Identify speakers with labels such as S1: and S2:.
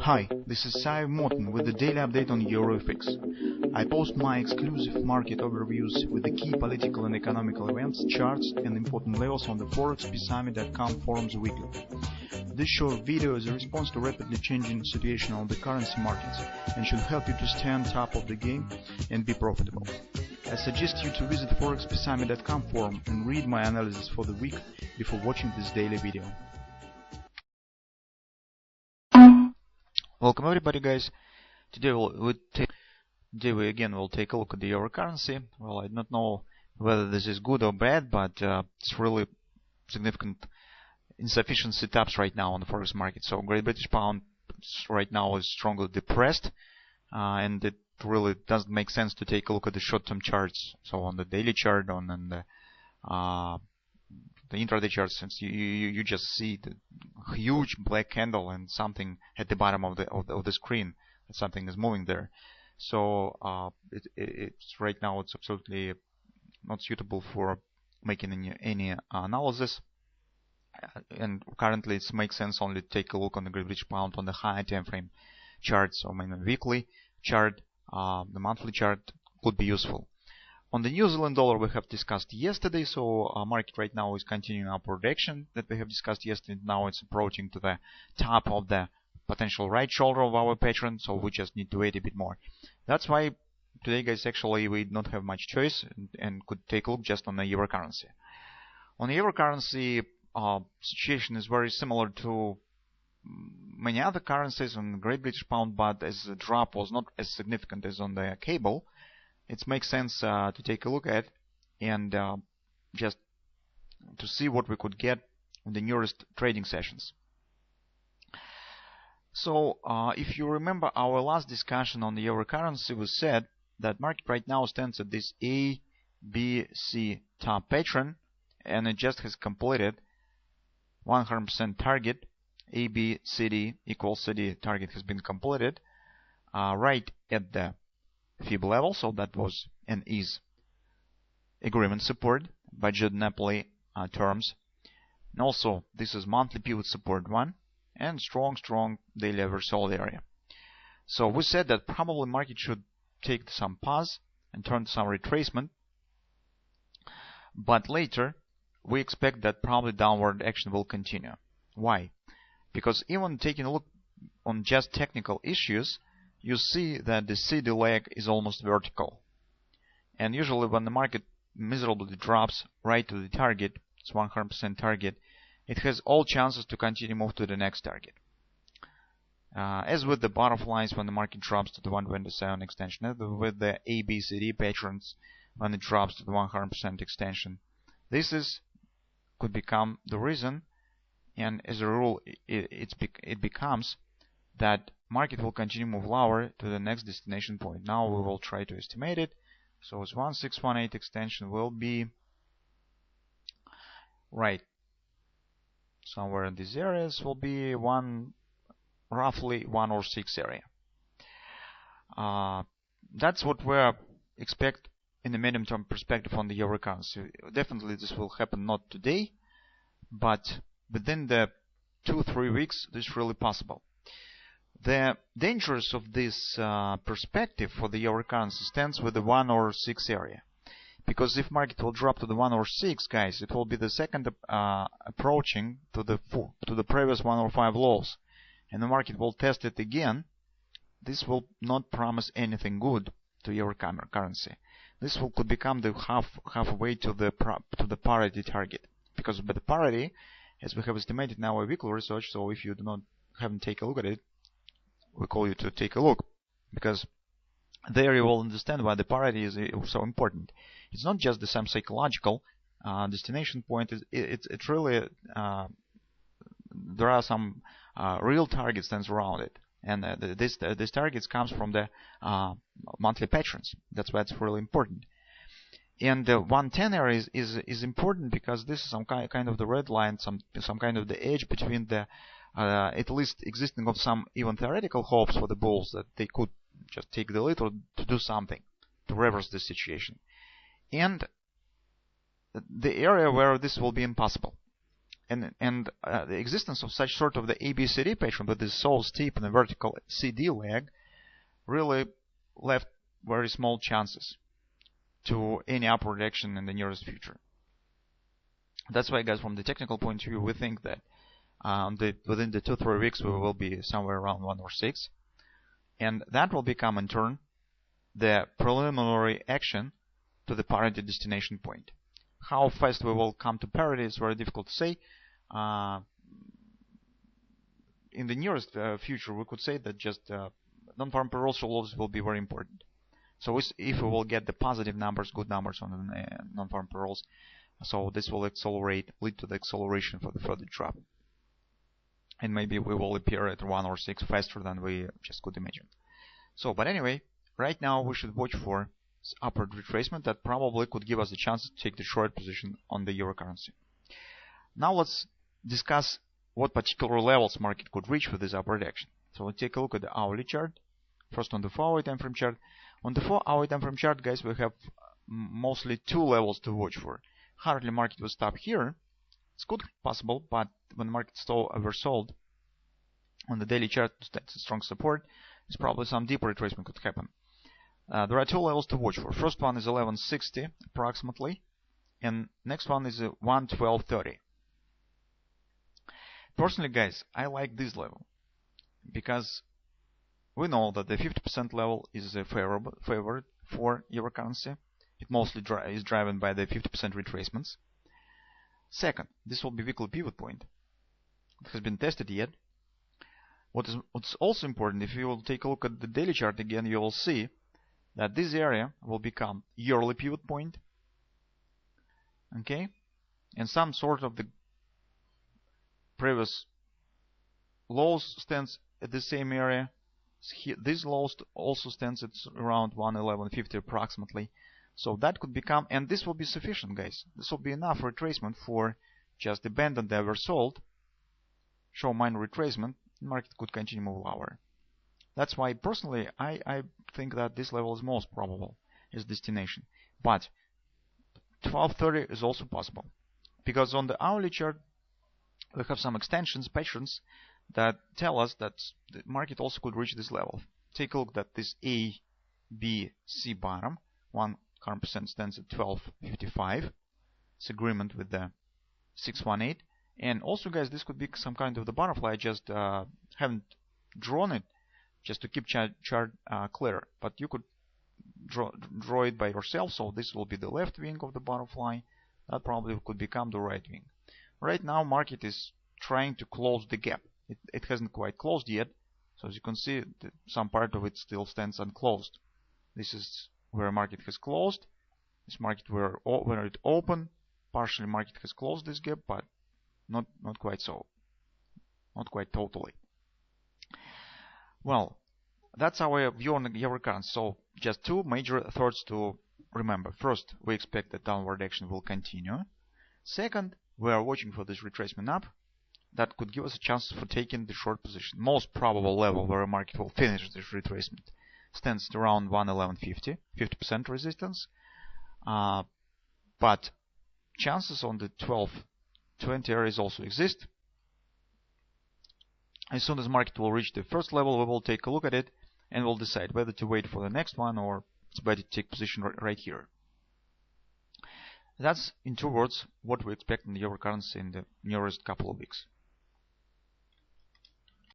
S1: Hi, this is Sive Morten with the daily update on EuroFX. I post my exclusive market overviews with the key political and economical events, charts and important levels on the ForexPeaceArmy.com forums weekly. This short video is a response to rapidly changing situation on the currency markets and should help you to stay on top of the game and be profitable. I suggest you to visit ForexPeaceArmy.com forum and read my analysis for the week before watching this daily video. Welcome everybody, guys. Today we again will take a look at the euro currency. Well, I don't know whether this is good or bad, but it's really significant insufficient setups right now on the forex market. So Great British Pound right now is strongly depressed, and it really doesn't make sense to take a look at the short-term charts. So on the daily chart, on the intraday chart, since you just see the huge black candle and something at the bottom of the screen, that something is moving there. So it's right now it's absolutely not suitable for making any analysis. And currently it makes sense only to take a look on the Great British Pound on the higher time frame charts. So I mean, the weekly chart, the monthly chart could be useful. On the New Zealand dollar we have discussed yesterday, so our market right now is continuing upward action that we have discussed yesterday. Now it's approaching to the top of the potential right shoulder of our pattern, so we just need to wait a bit more. That's why today, guys, actually we don't have much choice and could take a look just on the euro currency. On the euro currency, situation is very similar to many other currencies on the Great British Pound, but as the drop was not as significant as on the cable, it makes sense to take a look at and just to see what we could get in the nearest trading sessions. So if you remember our last discussion on the euro currency, we said that market right now stands at this A, B, C top pattern, and it just has completed 100% target. A, B, C, D equals CD target has been completed right at the fib level, so that was and is agreement support by Judd Napoli terms. And also this is monthly pivot support 1 and strong daily average sold area. So we said that probably market should take some pause and turn to some retracement, but later we expect that probably downward action will continue. Why? Because even taking a look on just technical issues, you see that the CD leg is almost vertical. And usually when the market miserably drops right to the target, it's 100% target, it has all chances to continue move to the next target. As with the butterflies when the market drops to the 127 extension, as with the ABCD patterns when it drops to the 100% extension, this could become the reason, and as a rule it becomes that market will continue move lower to the next destination point. Now we will try to estimate it. So it's 1618 extension will be right somewhere in these areas, will be roughly 106 area. That's what we expect in the medium term perspective on the euro currency. Definitely this will happen not today, but within the 2-3 weeks this is really possible. The dangers of this perspective for the euro currency stands with the 106 area, because if market will drop to the 106, guys, it will be the second approaching to the previous 105 lows, and the market will test it again. This will not promise anything good to euro currency. This could become the halfway to the parity target, because by the parity, as we have estimated in our weekly research, so if you haven't taken a look at it, we call you to take a look, because there you will understand why the parity is so important. It's not just the same psychological destination point. It's really there are some real targets stands around it, and this targets comes from the monthly patterns. That's why it's really important. And the 110 area is important because this is some kind of the red line, some kind of the edge between the at least existing of some even theoretical hopes for the bulls that they could just take the lead or to do something to reverse the situation, and the area where this will be impossible. and the existence of such sort of the ABCD pattern with this so steep and a vertical CD leg really left very small chances to any upward action in the nearest future. That's why, guys, from the technical point of view, we think that within the 2-3 weeks we will be somewhere around 106, and that will become in turn the preliminary action to the parity destination point. How fast we will come to parity is very difficult to say. In the nearest future, we could say that just non-farm payrolls will be very important. So if we will get the positive numbers, good numbers on the non-farm payrolls, so this will lead to the acceleration for the further drop. And maybe we will appear at 106 faster than we just could imagine. So, but anyway, right now we should watch for upward retracement that probably could give us a chance to take the short position on the euro currency. Now let's discuss what particular levels market could reach with this upward action. So let's take a look at the hourly chart. First on the 4-hour time frame chart. On the 4-hour time frame chart, guys, we have mostly two levels to watch for. Hardly market will stop here. It's good possible, but when the market is so oversold on the daily chart, that's a strong support. There's probably some deeper retracement could happen. There are two levels to watch for. First one is 1160 approximately, and next one is 11230. Personally, guys, I like this level because we know that the 50% level is favored for euro currency. It mostly is driven by the 50% retracements. Second, this will be weekly pivot point. It has been tested yet. What's also important, if you will take a look at the daily chart again, you will see that this area will become yearly pivot point. Okay, and some sort of the previous lows stands at the same area. This low also stands at around 111.50 approximately. So that could become, and this will be sufficient, guys. This will be enough retracement for just abandon the oversold, show minor retracement, market could continue move lower. That's why personally I think that this level is most probable as destination. But 1230 is also possible, because on the hourly chart we have some extensions, patterns that tell us that the market also could reach this level. Take a look at this A, B, C bottom. 100% stands at 1255. It's agreement with the 618. And also, guys, this could be some kind of the butterfly. I just haven't drawn it just to keep chart clear. But you could draw it by yourself. So this will be the left wing of the butterfly. That probably could become the right wing. Right now, market is trying to close the gap. It hasn't quite closed yet. So as you can see, some part of it still stands unclosed. This is where market has closed. This market where it opened. Partially market has closed this gap, but not quite so. Not quite totally. Well, that's our view on the euro currency. So just two major thoughts to remember. First, we expect that downward action will continue. Second, we are watching for this retracement up. That could give us a chance for taking the short position. Most probable level where a market will finish this retracement stands at around 111.50, 50% resistance. But chances on the 1220 areas also exist. As soon as market will reach the first level, we will take a look at it and we'll decide whether to wait for the next one or it's better to take position right here. That's, in two words, what we expect in the euro currency in the nearest couple of weeks.